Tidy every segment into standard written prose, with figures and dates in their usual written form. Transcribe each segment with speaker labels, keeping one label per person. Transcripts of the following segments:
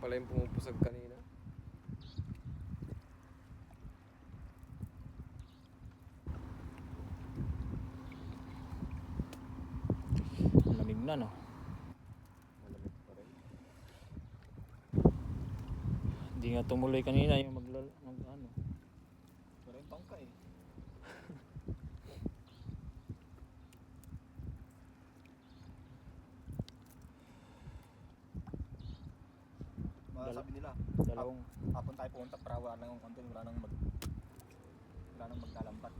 Speaker 1: pala yung pumupusag kanina.
Speaker 2: Lamig na, no?
Speaker 1: Malamig pa rin.
Speaker 2: Hindi nga tumuloy kanina yung ano. Pero yung bangka eh.
Speaker 3: Sabi nila,
Speaker 2: Dalawang
Speaker 3: hapon tayo pumunta para wala nang content, wala nang maglalambat.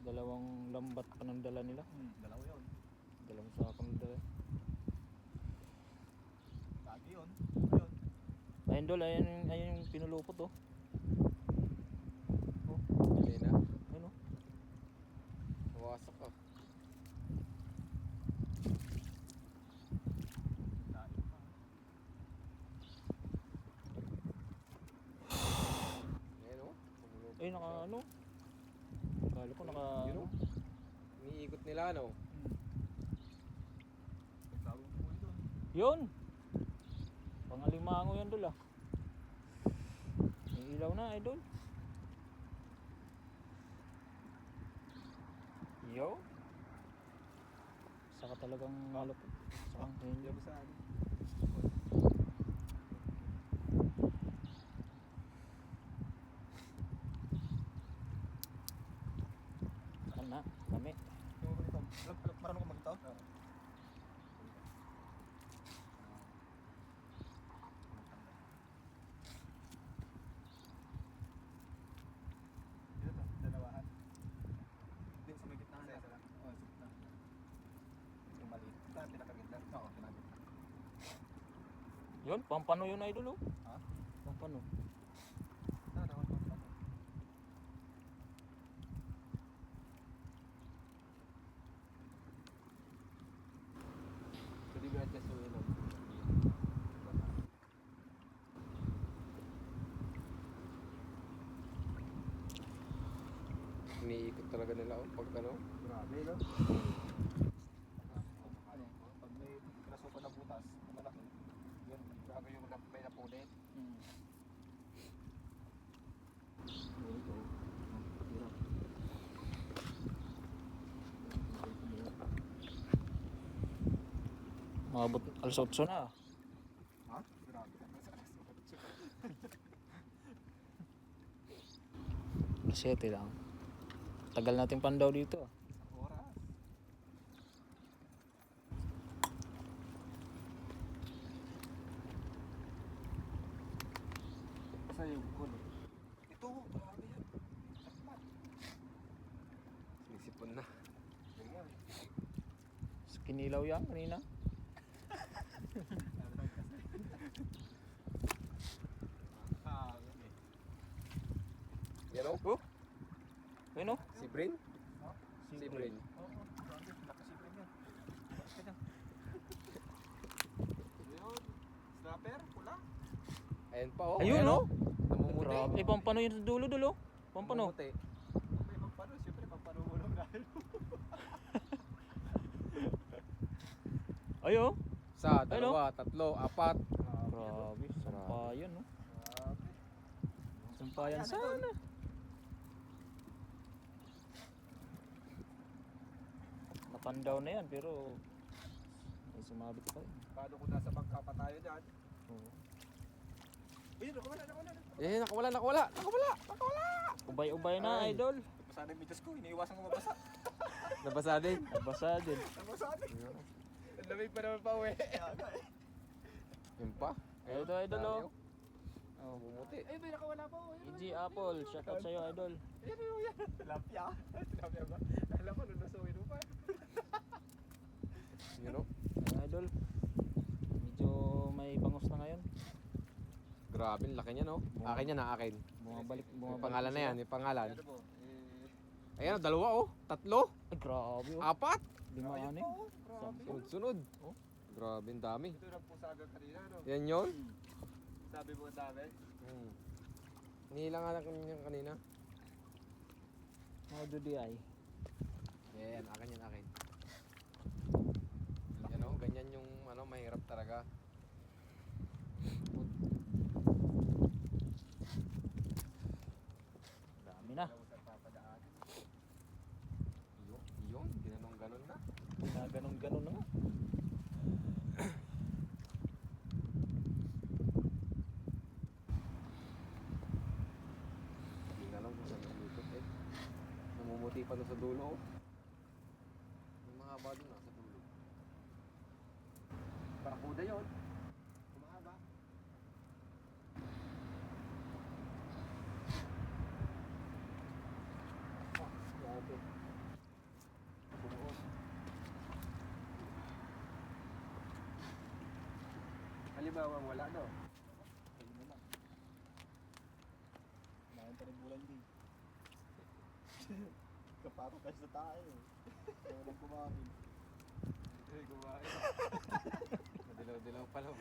Speaker 2: Dalawang lambat pa ng dala nila.
Speaker 3: Dalawa yun.
Speaker 2: Dalawang sakong dala.
Speaker 3: Lagi yun. Ayun.
Speaker 2: Ayun dol, ayun yung pinulupot oh.
Speaker 1: Kanina.
Speaker 2: Ayun oh.
Speaker 1: Nawasak ka. Ayan o.
Speaker 2: Ay naka ano. Kala ko naka
Speaker 1: Yun o. Iniikot nila no.
Speaker 3: Tawag ko ito.
Speaker 2: Yun. Pangalimango yan dol ah. May ilaw na idol. Yo. Saka talagang malupit. Saka hindi.
Speaker 3: Hindi sa ano.
Speaker 2: Saan na? Kami.
Speaker 3: Yung ganito. Marunong ka magito? Dito, dalawahan. Hindi, sa may gitna na. Oo, sa gitna. Yung maliit. Ito ang pinakagitna. Oo, pinakagitna.
Speaker 2: Yun, pampano yun idol oh.
Speaker 3: Ha?
Speaker 2: Pampano.
Speaker 3: Dalawan pa pala.
Speaker 1: Pwede ba adjust yung ilaw? Iniikot talaga nila o pag ano.
Speaker 3: Grabe, no? Pag may pinasukan na butas, na malaki, yun, grabe yung may napulit.
Speaker 2: Mabot alas 8 na.
Speaker 3: Ha? Grabe.
Speaker 2: Alas 7 lang. Tagal natin pandaw dito ah.
Speaker 3: Isang oras. Basta yung gulo. Ito, grabe yan. Sakmat.
Speaker 1: Sinisipon na.
Speaker 3: Ganyan.
Speaker 2: Kinilaw yan kanina.
Speaker 1: Yan o.
Speaker 2: Oh. Ayun oh.
Speaker 1: Si Brin.
Speaker 2: Si
Speaker 1: Si Brin.
Speaker 3: Oo, grabe. Nakasipin yan. Bakit yan? Yun. Snapper, pula.
Speaker 1: Ayan pa o.
Speaker 2: Ayun oh.
Speaker 1: Namumuti.
Speaker 2: Grabe. Pampano yun sa dulo dulo. Pampano.
Speaker 1: Namumuti.
Speaker 3: May pampano, siyempre pampano mo lang dahil.
Speaker 2: Ay oh.
Speaker 1: Sa, dalawa, tatlo, apat.
Speaker 2: Grabe. Sampayan no.
Speaker 3: Grabe.
Speaker 2: Sampayan sana. Napandaw na yan pero ay sumabit pa rin.
Speaker 3: Paano kung nasa bangka pa tayo dyan?
Speaker 2: Oo.
Speaker 3: Ayun, nakawala.
Speaker 1: Eh, nakawala.
Speaker 2: Ubay-ubay na
Speaker 1: Ay.
Speaker 2: idol.
Speaker 3: Nabasa na yung mitas ko, iniiwasan ko mabasa.
Speaker 1: Nabasa din.
Speaker 2: Nabasa din.
Speaker 3: Nabasa na.
Speaker 1: Ang lamig pa naman pa uwi. Yun pa.
Speaker 2: Ayun to idol oh.
Speaker 1: Oh, bumuti.
Speaker 3: Ayun, may nakawala pa.
Speaker 2: EG Apple, shout out sa'yo idol.
Speaker 3: Ayun. Tilapia. Tilapia ba? Alam ko, lulusuin mo pa.
Speaker 1: Yun o.
Speaker 2: Ayun idol. Medyo may bangus na ngayon.
Speaker 1: Grabe, laki niya no. Akin yan, akin.
Speaker 2: Bumabalik
Speaker 1: Yung pangalan na yan, yung pangalan.
Speaker 3: Ano po?
Speaker 1: Ayan, dalawa oh. Tatlo.
Speaker 2: Ay grabe oh.
Speaker 1: Apat.
Speaker 2: Lima anim.
Speaker 3: Grabe.
Speaker 1: Sunod-sunod.
Speaker 2: Oh.
Speaker 1: Grabe, ang dami.
Speaker 3: Ito na po saga kanina, no?
Speaker 1: Yan yun.
Speaker 3: Sabi mo ang dami.
Speaker 1: Nihila nga lang yung kanina.
Speaker 2: Mga dudi ay.
Speaker 1: Yan, akin yan, akin. Yan o, ganyan yung ano, mahirap talaga. ka.
Speaker 2: Dami na.
Speaker 3: Sa papadaan.
Speaker 1: Yun, ginanong-ganon na.
Speaker 2: Ganun-ganun na nga.
Speaker 1: Hindi na lang kung saan umikot eh. Namumuti pa doon sa dulo. Oh. Yung mahaba doon sa dulo. Barakuda yun. Kumahaba.
Speaker 2: Grabe.
Speaker 1: Bumuot. Halimbawa wala no.
Speaker 3: Ayun mo lang. Kumain pa rin bulan din. Kapako kasi sa tayo. Kaya lang kumain.
Speaker 1: Ay, kumain. Madilaw-dilaw pa lang.